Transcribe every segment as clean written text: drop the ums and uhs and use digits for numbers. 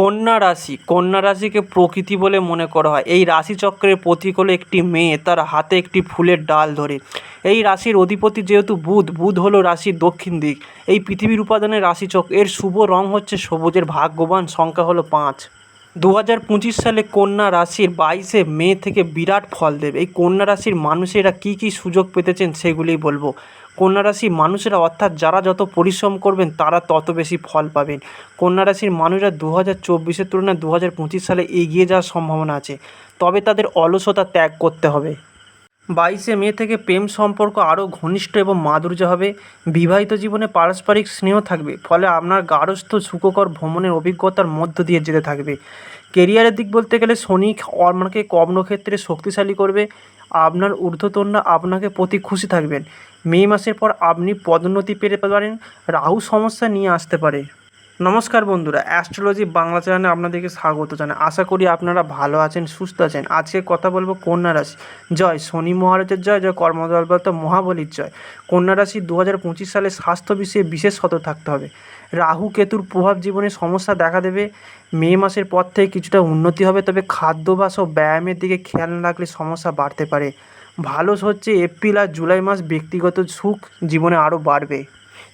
কন্যা রাশিকে প্রকৃতি বলে মনে করা হয়। এই রাশিচক্রের প্রতীক হলো একটি মেয়ে তার হাতে একটি ফুলের ডাল ধরে। এই রাশির অধিপতি যেহেতু বুধ হলো রাশির দক্ষিণ দিক। এই পৃথিবীর উপাদানের রাশিচক্র, এর শুভ রং হচ্ছে সবুজের, ভাগ্যবান সংখ্যা হলো 5। 2025 সালে কন্যা রাশির 22শে মে থেকে বিরাট ফল দেবে। এই কন্যা রাশির মানুষেরা কী কী সুযোগ পেতেছেন সেগুলিই বলবো। কন্যা রাশির মানুষেরা অর্থাৎ যারা যত পরিশ্রম করবেন তারা তত বেশি ফল পাবেন। কন্যা রাশির মানুষরা 2024-এর তুলনায় 2025 সালে এগিয়ে যাওয়ার সম্ভাবনা আছে, তবে তাদের অলসতা ত্যাগ করতে হবে। 22শে মে থেকে প্রেম সম্পর্ক আরও ঘনিষ্ঠ এবং মাধুর্য হবে। বিবাহিত জীবনে পারস্পরিক স্নেহ থাকবে, ফলে আপনার গার্হস্থ্য সুখকর ভ্রমণের অভিজ্ঞতার মধ্য দিয়ে যেতে থাকবে। কেরিয়ারের দিক বলতে গেলে শনি আপনাকে কর্মক্ষেত্রে শক্তিশালী করবে। আপনার ঊর্ধ্বতনরা আপনাকে প্রতি খুশি থাকবেন। মে মাসের পর আপনি পদোন্নতি পেতে পারেন। রাহু সমস্যা নিয়ে আসতে পারে। নমস্কার বন্ধুরা, অ্যাস্ট্রোলজি বাংলা চ্যানেলে আপনাদেরকে স্বাগত জানাই। আশা করি আপনারা ভালো আছেন, সুস্থ আছেন। আজকে কথা বলবো কন্যা রাশি। জয় শনি মহারাজের জয়, জয় কর্মদলবত মহাবলীর জয়। কন্যা রাশি 2025 সালে স্বাস্থ্য বিষয়ে বিশেষ সতর্ক থাকতে হবে। রাহু কেতুর প্রভাব জীবনে সমস্যা দেখা দেবে। মে মাসের পর থেকে কিছুটা উন্নতি হবে, তবে খাদ্যাভ্যাস ও ব্যায়ামের দিকে খেয়াল না রাখলে সমস্যা বাড়তে পারে। ভালো হচ্ছে এপ্রিল আর জুলাই মাস, ব্যক্তিগত সুখ জীবনে আরও বাড়বে।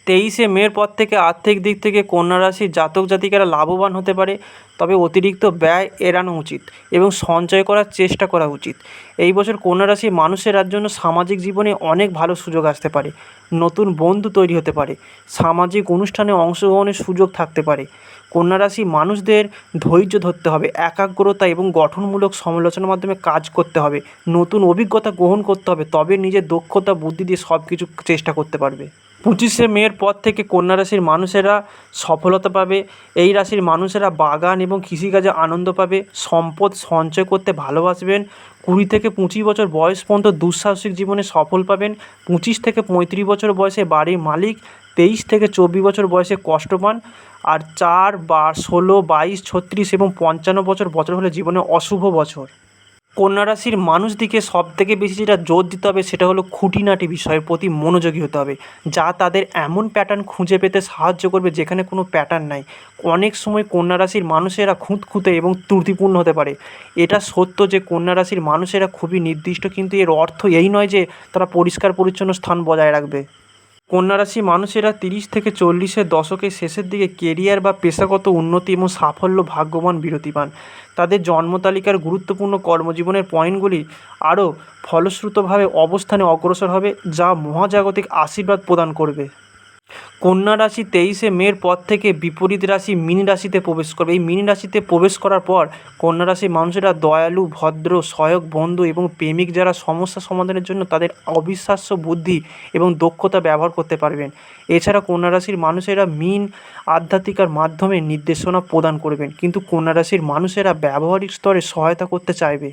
23শে মের পর থেকে আর্থিক দিক থেকে কন্যা রাশির জাতক জাতিকারা লাভবান হতে পারে, তবে অতিরিক্ত ব্যয় এড়ানো উচিত এবং সঞ্চয় করার চেষ্টা করা উচিত। এই বছর কন্যা রাশির মানুষের জন্য সামাজিক জীবনে অনেক ভালো সুযোগ আসতে পারে। নতুন বন্ধু তৈরি হতে পারে, সামাজিক অনুষ্ঠানে অংশগ্রহণের সুযোগ থাকতে পারে। কন্যা রাশি মানুষদের ধৈর্য ধরতে হবে, একাগ্রতা এবং গঠনমূলক সমালোচনার মাধ্যমে কাজ করতে হবে, নতুন অভিজ্ঞতা গ্রহণ করতে হবে, তবে নিজের দক্ষতা বুদ্ধি দিয়ে সব কিছু চেষ্টা করতে পারবে। 25শে মের পর থেকে কন্যা রাশির মানুষেরা সফলতা পাবে। এই রাশির মানুষেরা বাগান এবং কৃষিকাজে আনন্দ পাবে, সম্পদ সঞ্চয় করতে ভালোবাসবেন। 20 থেকে 25 বছর বয়স পর্যন্ত দুঃসাহসিক জীবনে সফল পাবেন। 25 থেকে 35 বছর বয়সে বাড়ির মালিক, 23 থেকে 24 বছর বয়সে কষ্ট পান। আর 4, 16, 22, 36 এবং 55 বছর হলে জীবনে অশুভ বছর। কন্যা রাশির মানুষদিকে সবথেকে বেশি যেটা জোর দিতে হবে সেটা হলো খুঁটিনাটি বিষয়ের প্রতি মনোযোগী হতে হবে, যা তাদের এমন প্যাটার্ন খুঁজে পেতে সাহায্য করবে যেখানে কোনো প্যাটার্ন নাই। অনেক সময় কন্যা রাশির মানুষেরা খুঁতখুঁতে এবং ত্রুটিপূর্ণ হতে পারে। এটা সত্য যে কন্যা রাশির মানুষেরা খুবই নির্দিষ্ট, কিন্তু এর অর্থ এই নয় যে তারা পরিষ্কার পরিচ্ছন্ন স্থান বজায় রাখবে। কন্যা রাশি মানুষেরা 30 থেকে 40-এর দশকের শেষের দিকে কেরিয়ার বা পেশাগত উন্নতি এবং সাফল্য ভাগ্যবান বিরতি পান। তাদের জন্মতালিকার গুরুত্বপূর্ণ কর্মজীবনের পয়েন্টগুলি আরও ফলশ্রুতভাবে অবস্থানে অগ্রসর হবে, যা মহাজাগতিক আশীর্বাদ প্রদান করবে। কন্যা রাশি 23শে মের পর থেকে বিপরীত রাশি মীন রাশিতে প্রবেশ করবে। এই মীন রাশিতে প্রবেশ করার পর কন্যা রাশির মানুষেরা দয়ালু, ভদ্র, সহায়ক বন্ধু এবং প্রেমিক যারা সমস্যা সমাধানের জন্য তাদের অবিশ্বাস্য বুদ্ধি এবং দক্ষতা ব্যবহার করতে পারবেন। এছাড়া কন্যা রাশির মানুষেরা মীন আধ্যাত্মিকার মাধ্যমে নির্দেশনা প্রদান করবেন, কিন্তু কন্যা রাশির মানুষেরা ব্যবহারিক স্তরে সহায়তা করতে চাইবে।